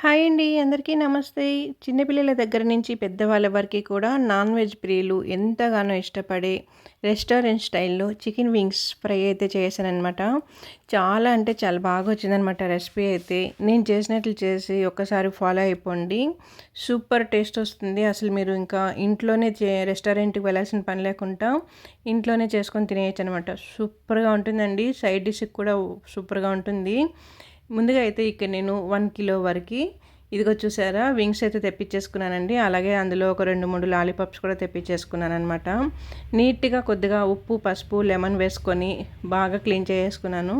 Hi అండి. అందరికీ నమస్తే. చిన్నపిల్లల దగ్గర నుంచి పెద్దవాళ్ళ వరకి కూడా నాన్ వెజ్ ప్రియులు ఎంతగానో ఇష్టపడే రెస్టారెంట్ స్టైల్‌లో చికెన్ వింగ్స్ ఫ్రై అయితే చేశాననమాట. చాలా అంటే చాలా బాగా వచ్చిందనమాట రెసిపీ అయితే. నేను చేసినట్లు చేసి ఒక్కసారి ఫాలో అయిపోండి. సూపర్ టేస్ట్ వస్తుంది. అసలు మీరు ఇంకా ఇంట్లోనే రెస్టారెంట్‌కి వెళ్ళాల్సిన పని లేకుండా ఇంట్లోనే చేసుకొని తినేయొచ్చనమాట. సూపర్‌గా ఉంటుందండి. సైడ్ డిష్‌కి కూడా సూపర్‌గా ఉంటుంది. ముందుగా అయితే ఇక్కడ నేను 1 కిలో వరకి ఇదిగో చూసారా వింగ్స్ అయితే తెప్పించేసుకున్నానండి. అలాగే అందులో ఒక 2, 3 లాలీపాప్స్ కూడా తెప్పించేసుకున్నాననమాట. నీట్‌గా కొద్దిగా ఉప్పు, పసుపు, లెమన్ వేసుకొని బాగా క్లీన్ చేసుకున్నాను.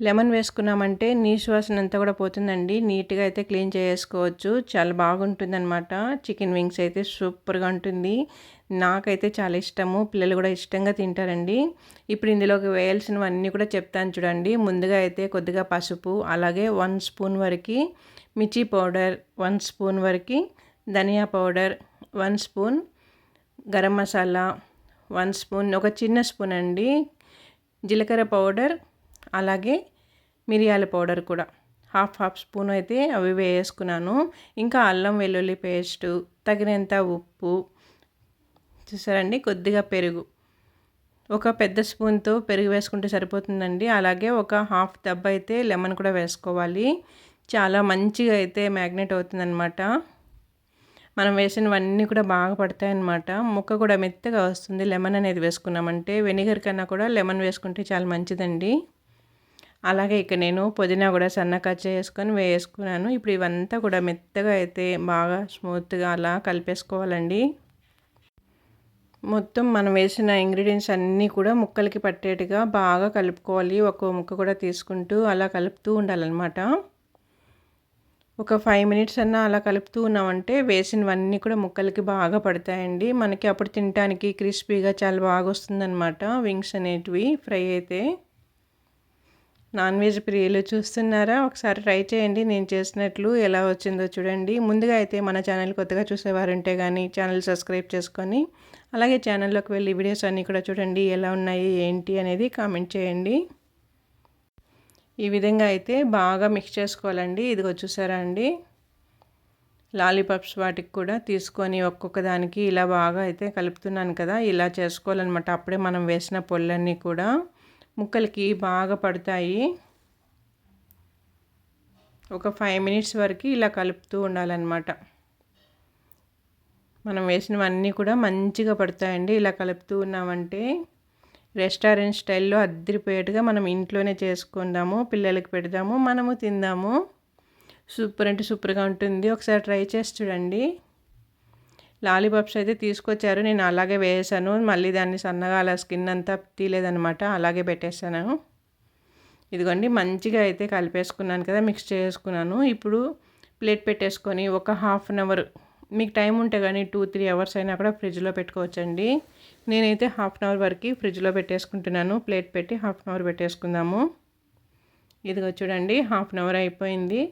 లెమన్ వేసుకున్నామంటే నీసు వాసన అంతా కూడా పోతుందండి. నీట్‌గా అయితే క్లీన్ చేసుకోవచ్చు. చాలా బాగుంటుందనమాట. చికెన్ వింగ్స్ అయితే సూపర్‌గా ఉంటుంది. నాకైతే చాలా ఇష్టము. పిల్లలు కూడా ఇష్టంగా తింటారండి. ఇప్పుడు ఇందులోకి వేయాల్సినవన్నీ కూడా చెప్తాను చూడండి. ముందుగా అయితే కొద్దిగా పసుపు, అలాగే 1 స్పూన్ వరకి మిర్చి పౌడర్, 1 స్పూన్ వరకి ధనియా powder, 1 spoon garam masala, 1 spoon ఒక చిన్న స్పూన్ అండి జీలకర్ర పౌడర్, అలాగే మిరియాల పౌడర్ కూడా హాఫ్ స్పూన్ అయితే అవి వేసుకున్నాను. ఇంకా అల్లం వెల్లుల్లి పేస్టు, తగినంత ఉప్పు, చూసారండి కొద్దిగా పెరుగు, ఒక పెద్ద స్పూన్తో పెరుగు వేసుకుంటే సరిపోతుందండి. అలాగే ఒక హాఫ్ దబ్బ అయితే లెమన్ కూడా వేసుకోవాలి. చాలా మంచిగా అయితే మ్యాగ్నేట్ అవుతుందన్నమాట. మనం వేసినవన్నీ కూడా బాగా పడతాయన్నమాట. ముక్క కూడా మెత్తగా వస్తుంది లెమన్ అనేది వేసుకున్నామంటే. వెనిగర్ కన్నా కూడా లెమన్ వేసుకుంటే చాలా మంచిదండి. అలాగే ఇక్కడ నేను పుదీనా కూడా సన్నగా కట్ చేసుకొని వేసుకున్నాను. ఇప్పుడు ఇవంతా కూడా మెత్తగా అయితే బాగా స్మూత్గా అలా కలిపేసుకోవాలండి. మొత్తం మనం వేసిన ఇంగ్రీడియంట్స్ అన్నీ కూడా ముక్కలకి పట్టేట్టుగా బాగా కలుపుకోవాలి. ఒక్కో ముక్క కూడా తీసుకుంటూ అలా కలుపుతూ ఉండాలన్నమాట. ఒక 5 మినిట్స్ అన్నా అలా కలుపుతూ ఉన్నామంటే వేసినవన్నీ కూడా ముక్కలకి బాగా పడతాయండి. మనకి అప్పుడు తినడానికి క్రిస్పీగా చాలా బాగా వస్తుందన్నమాట వింగ్స్ అనేటివి ఫ్రై అయితే. నాన్ వెజ్ ప్రియులు చూస్తున్నారా? ఒకసారి ట్రై చేయండి. నేను చేసినట్లు ఎలా వచ్చిందో చూడండి. ముందుగా అయితే మన ఛానల్ కొత్తగా చూసేవారుంటే కానీ ఛానల్ సబ్స్క్రైబ్ చేసుకొని, అలాగే ఛానల్లోకి వెళ్ళి వీడియోస్ అన్నీ కూడా చూడండి. ఎలా ఉన్నాయి ఏంటి అనేది కామెంట్ చేయండి. ఈ విధంగా అయితే బాగా మిక్స్ చేసుకోవాలండి. ఇదిగో చూసారా అండి, లాలీపాప్స్ వాటికి కూడా తీసుకొని ఒక్కొక్క దానికి ఇలా బాగా అయితే కలుపుతున్నాను కదా, ఇలా చేసుకోవాలన్నమాట. అప్పుడే మనం వేసిన పొళ్ళన్నీ కూడా ముక్కలకి బాగా పడతాయి. ఒక 5 మినిట్స్ వరకు ఇలా కలుపుతూ ఉండాలన్నమాట. మనం వేసినవన్నీ కూడా మంచిగా పడతాయండి. ఇలా కలుపుతూ ఉన్నామంటే రెస్టారెంట్ స్టైల్లో అద్దరిపోయేట్టుగా మనం ఇంట్లోనే చేసుకుందాము, పిల్లలకి పెడదాము, మనము తిందాము. సూపర్ అంటే సూపర్గా ఉంటుంది. ఒకసారి ట్రై చేసి చూడండి. లాలీపాప్స్ అయితే తీసుకొచ్చారు, నేను అలాగే వేసాను. మళ్ళీ దాన్ని సన్నగా అలా స్కిన్ అంతా తీయలేదనమాట, అలాగే పెట్టేశాను. ఇదిగోండి మంచిగా అయితే కలిపేసుకున్నాను కదా, మిక్స్ చేసుకున్నాను. ఇప్పుడు ప్లేట్ పెట్టేసుకొని ఒక హాఫ్ అన్ అవర్, మీకు టైం ఉంటే కానీ 2-3 అవర్స్ అయినా కూడా ఫ్రిడ్జ్లో పెట్టుకోవచ్చండి. నేనైతే హాఫ్ అన్ అవర్ వరకు ఫ్రిడ్జ్లో పెట్టేసుకుంటున్నాను. ప్లేట్ పెట్టి హాఫ్ అన్ అవర్ పెట్టేసుకుందాము. ఇదిగో చూడండి, హాఫ్ అన్ అవర్ అయిపోయింది.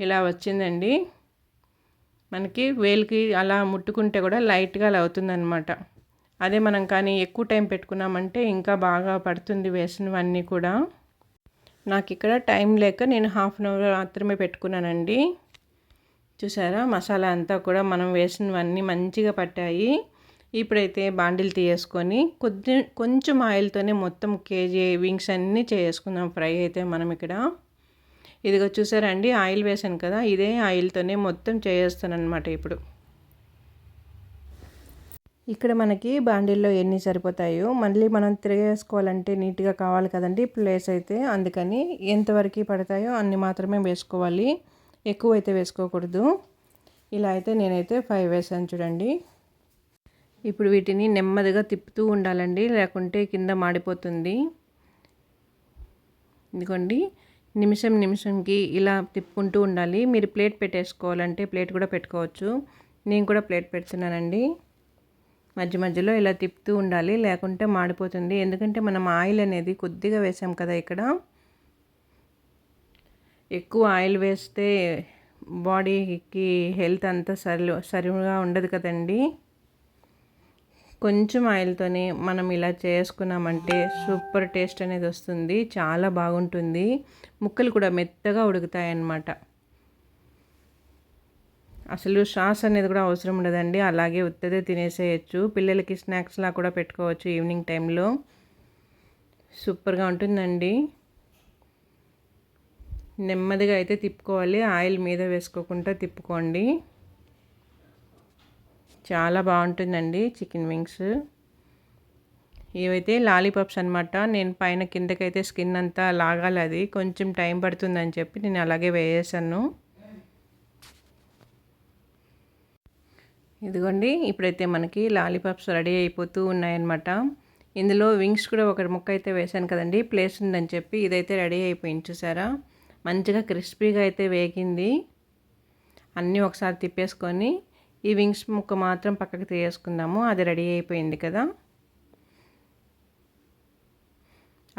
ఇలా వచ్చిందండి. మనకి వేలికి అలా ముట్టుకుంటే కూడా లైట్గా అలా అవుతుందన్నమాట. అదే మనం కానీ ఎక్కువ టైం పెట్టుకున్నామంటే ఇంకా బాగా పడుతుంది వేసినవన్నీ కూడా. నాకు ఇక్కడ టైం లేక నేను హాఫ్ అన్ అవర్ మాత్రమే పెట్టుకున్నానండి. చూసారా మసాలా అంతా కూడా మనం వేసినవన్నీ మంచిగా పట్టాయి. ఇప్పుడైతే బాండిల్ తీసేసుకొని కొంచెం ఆయిల్తోనే మొత్తం కేజీ వింగ్స్ అన్నీ చేసుకుందాం ఫ్రై అయితే మనం ఇక్కడ. ఇదిగో చూసారా అండి, ఆయిల్ వేసాను కదా, ఇదే ఆయిల్తోనే మొత్తం చేస్తానన్నమాట. ఇప్పుడు ఇక్కడ మనకి బాండిల్లో ఎన్ని సరిపోతాయో మళ్ళీ మనం తిరగేసుకోవాలంటే నీట్గా కావాలి కదండి ప్లేస్ అయితే. అందుకని ఎంతవరకు పడతాయో అన్ని మాత్రమే వేసుకోవాలి, ఎక్కువ అయితే వేసుకోకూడదు. ఇలా అయితే నేనైతే 5 వేసాను చూడండి. ఇప్పుడు వీటిని నెమ్మదిగా తిప్పుతూ ఉండాలండి, లేకుంటే కింద మాడిపోతుంది. ఇదిగోండి, నిమిషంకి ఇలా తిప్పుకుంటూ ఉండాలి. మీరు ప్లేట్ పెట్టేసుకోవాలంటే ప్లేట్ కూడా పెట్టుకోవచ్చు. నేను కూడా ప్లేట్ పెడుతున్నానండి. మధ్యలో ఇలా తిప్పుతూ ఉండాలి, లేకుంటే మాడిపోతుంది. ఎందుకంటే మనం ఆయిల్ అనేది కొద్దిగా వేసాం కదా ఇక్కడ. ఎక్కువ ఆయిల్ వేస్తే బాడీకి హెల్త్ అంతా సరిగా ఉండదు కదండి. కొంచెం ఆయిల్తోనే మనం ఇలా చేసుకున్నామంటే సూపర్ టేస్ట్ అనేది వస్తుంది, చాలా బాగుంటుంది. ముక్కలు కూడా మెత్తగా ఉడుకుతాయి అన్నమాట. అసలు సాస్ అనేది కూడా అవసరం ఉండదండి, అలాగే ఉత్తదే తినేసేయచ్చు. పిల్లలకి స్నాక్స్లా కూడా పెట్టుకోవచ్చు ఈవినింగ్ టైంలో. సూపర్గా ఉంటుందండి. నెమ్మదిగా అయితే తిప్పుకోవాలి, ఆయిల్ మీద వేసుకోకుండా తిప్పుకోండి. చాలా బాగుంటుందండి చికెన్ వింగ్స్. ఇవైతే లాలీపాప్స్ అనమాట. నేను పైన కిందకైతే స్కిన్ అంతా లాగాలి, అది కొంచెం టైం పడుతుందని చెప్పి నేను అలాగే వేసేసాను. ఇదిగోండి, ఇప్పుడైతే మనకి లాలీపాప్స్ రెడీ అయిపోతూ ఉన్నాయన్నమాట. ఇందులో వింగ్స్ కూడా ఒక ముక్క అయితే వేసాను కదండి, ప్లేస్ ఉందని చెప్పి. ఇదైతే రెడీ అయిపోయింది, చూసారా? మంచిగా క్రిస్పీగా అయితే వేగింది. అన్నీ ఒకసారి తిప్పేసుకొని ఈ వింగ్స్ ముక్క మాత్రం పక్కకి తీసేసుకుందాము. అది రెడీ అయిపోయింది కదా.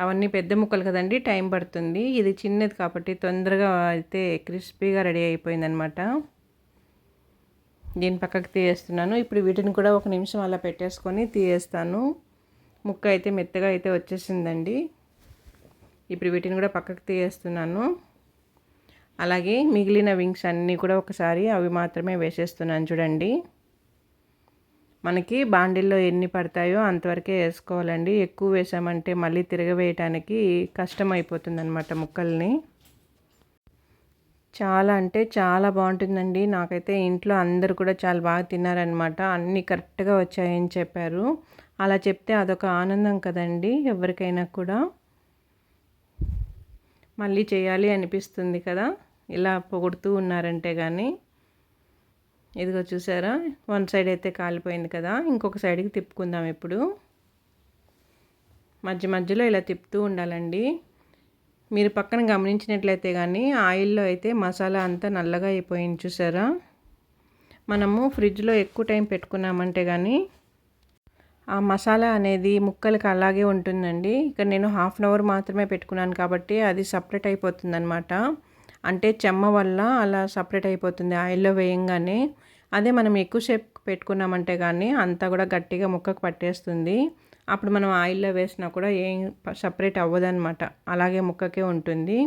అవన్నీ పెద్ద ముక్కలు కదండి, టైం పడుతుంది. ఇది చిన్నది కాబట్టి తొందరగా అయితే క్రిస్పీగా రెడీ అయిపోయిందనమాట. దీన్ని పక్కకు తీయేస్తున్నాను. ఇప్పుడు వీటిని కూడా ఒక నిమిషం అలా పెట్టేసుకొని తీయేస్తాను. ముక్క అయితే మెత్తగా అయితే వచ్చేసిందండి. ఇప్పుడు వీటిని కూడా పక్కకు తీయేస్తున్నాను. అలాగే మిగిలిన వింగ్స్ అన్నీ కూడా ఒకసారి అవి మాత్రమే వేసేస్తున్నాను. చూడండి, మనకి బాండిల్లో ఎన్ని పడతాయో అంతవరకే వేసుకోవాలండి. ఎక్కువ వేసామంటే మళ్ళీ తిరగవేయటానికి కష్టం అయిపోతుంది అన్నమాట ముక్కల్ని. చాలా అంటే చాలా బాగుంటుందండి. నాకైతే ఇంట్లో అందరూ కూడా చాలా బాగా తిన్నారనమాట. అన్నీ కరెక్ట్గా వచ్చాయని చెప్పారు. అలా చెప్తే అదొక ఆనందం కదండి ఎవరికైనా కూడా. మళ్ళీ చేయాలి అనిపిస్తుంది కదా, ఇలా పొగుడుతూ ఉన్నారంటే కానీ. ఇదిగో చూసారా, వన్ సైడ్ అయితే కాలిపోయింది కదా, ఇంకొక సైడ్కి తిప్పుకుందాం. ఇప్పుడు మధ్య మధ్యలో ఇలా తిప్పుతూ ఉండాలండి. మీరు పక్కన గమనించినట్లయితే కానీ ఆయిల్లో అయితే మసాలా అంతా నల్లగా అయిపోయింది, చూసారా? మనము ఫ్రిడ్జ్లో ఎక్కువ టైం పెట్టుకున్నామంటే కానీ ఆ మసాలా అనేది ముక్కలకి అలాగే ఉంటుందండి. ఇక్కడ నేను 1/2 అవర్ మాత్రమే పెట్టుకున్నాను కాబట్టి అది సపరేట్ అయిపోతుంది అనమాట. అంటే చెమ్మ వల్ల అలా సపరేట్ అయిపోతుంది ఆయిల్లో వేయంగానే. అదే మనం ఎక్కువసేపు పెట్టుకున్నామంటే కానీ అంతా కూడా గట్టిగా ముక్కకు పట్టేస్తుంది. అప్పుడు మనం ఆయిల్లో వేసినా కూడా ఏం సపరేట్ అవ్వదన్నమాట, అలాగే ముక్కకే ఉంటుంది.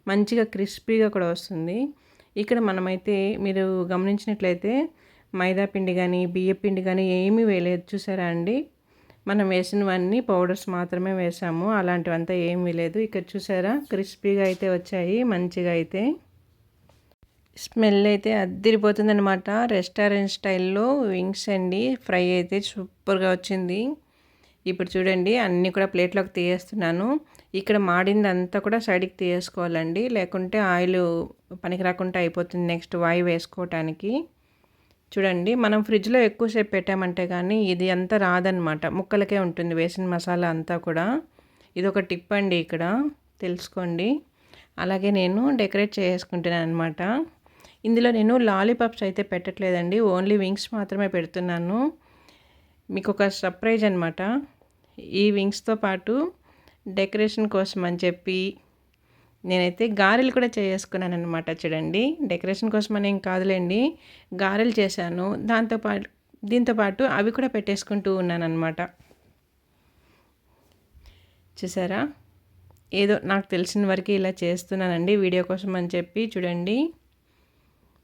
మంచిగా క్రిస్పీగా కూడా వస్తుంది. ఇక్కడ మనమైతే మీరు గమనించినట్లయితే మైదా పిండి కానీ బియ్య పిండి కానీ ఏమీ వేయలేదు, చూసారా అండి? మనం వేసినవన్నీ పౌడర్స్ మాత్రమే వేసాము, అలాంటివంతా ఏమీ లేదు. ఇక్కడ చూసారా, క్రిస్పీగా అయితే వచ్చాయి మంచిగా అయితే. స్మెల్ అయితే అద్దిరిపోతుందనమాట. రెస్టారెంట్ స్టైల్లో వింగ్స్ అండి, ఫ్రై అయితే సూపర్గా వచ్చింది. ఇప్పుడు చూడండి, అన్నీ కూడా ప్లేట్లోకి తీయేస్తున్నాను. ఇక్కడ మాడింది అంతా కూడా సైడ్కి తీయేసుకోవాలండి, లేకుంటే ఆయిల్ పనికి రాకుండా అయిపోతుంది నెక్స్ట్ వాయి వేసుకోవటానికి. చూడండి, మనం ఫ్రిడ్జ్లో ఎక్కువసేపు పెట్టామంటే కానీ ఇది అంతా రాదనమాట, ముక్కలకే ఉంటుంది వేసిన మసాలా అంతా కూడా. ఇది ఒక టిప్ అండి, ఇక్కడ తెలుసుకోండి. అలాగే నేను డెకరేట్ చేసుకుంటున్నాను అనమాట. ఇందులో నేను లాలీపాప్స్ అయితే పెట్టట్లేదండి, ఓన్లీ వింగ్స్ మాత్రమే పెడుతున్నాను. మీకు ఒక సర్ప్రైజ్ అనమాట. ఈ వింగ్స్తో పాటు డెకరేషన్ కోసం అని చెప్పి నేనైతే గారెలు కూడా చేసుకున్నాను అనమాట. చూడండి, డెకరేషన్ కోసం అని ఏం కాదులేండి, గారెలు చేశాను. దీంతోపాటు అవి కూడా పెట్టేసుకుంటూ ఉన్నాను అనమాట. చూసారా, ఏదో నాకు తెలిసిన వరకు ఇలా చేస్తున్నానండి వీడియో కోసం అని చెప్పి. చూడండి,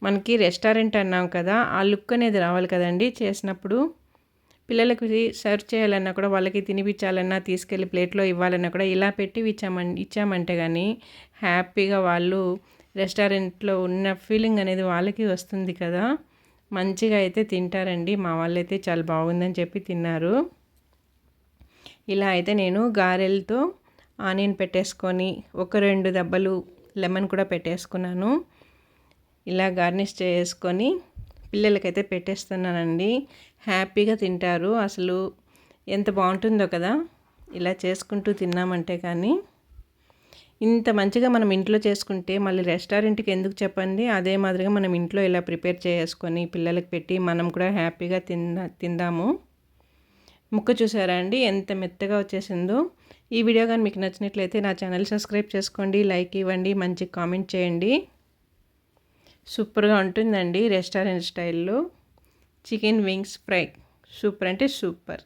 మనకి రెస్టారెంట్ అన్నాం కదా, ఆ లుక్ అనేది రావాలి కదండి చేసినప్పుడు. పిల్లలకు సర్వ్ చేయాలన్నా కూడా, వాళ్ళకి తినిపించాలన్నా, తీసుకెళ్ళి ప్లేట్లో ఇవ్వాలన్నా కూడా ఇలా పెట్టి ఇచ్చామంటే కానీ హ్యాపీగా వాళ్ళు రెస్టారెంట్లో ఉన్న ఫీలింగ్ అనేది వాళ్ళకి వస్తుంది కదా. మంచిగా అయితే తింటారండి. మా వాళ్ళైతే చాలా బాగుందని చెప్పి తిన్నారు. ఇలా అయితే నేను గారెలతో ఆనియన్ పెట్టేసుకొని 1-2 దెబ్బలు లెమన్ కూడా పెట్టేసుకున్నాను. ఇలా గార్నిష్ చేసుకొని పిల్లలకైతే పెట్టేస్తున్నానండి. హ్యాపీగా తింటారు. అసలు ఎంత బాగుంటుందో కదా ఇలా చేసుకుంటూ తిన్నామంటే. కానీ ఇంత మంచిగా మనం ఇంట్లో చేసుకుంటే మళ్ళీ రెస్టారెంట్కి ఎందుకు చెప్పండి. అదే మాదిరిగా మనం ఇంట్లో ఇలా ప్రిపేర్ చేసుకొని పిల్లలకి పెట్టి మనం కూడా హ్యాపీగా తిందాము. ముక్క చూసారా అండి ఎంత మెత్తగా వచ్చేసిందో. ఈ వీడియో కానీ మీకు నచ్చినట్లయితే నా ఛానల్ సబ్స్క్రైబ్ చేసుకోండి, లైక్ ఇవ్వండి, మంచి కామెంట్ చేయండి. సూపర్గా ఉంటుందండి రెస్టారెంట్ స్టైల్లో చికెన్ వింగ్స్ ఫ్రై. సూపర్ అంటే సూపర్.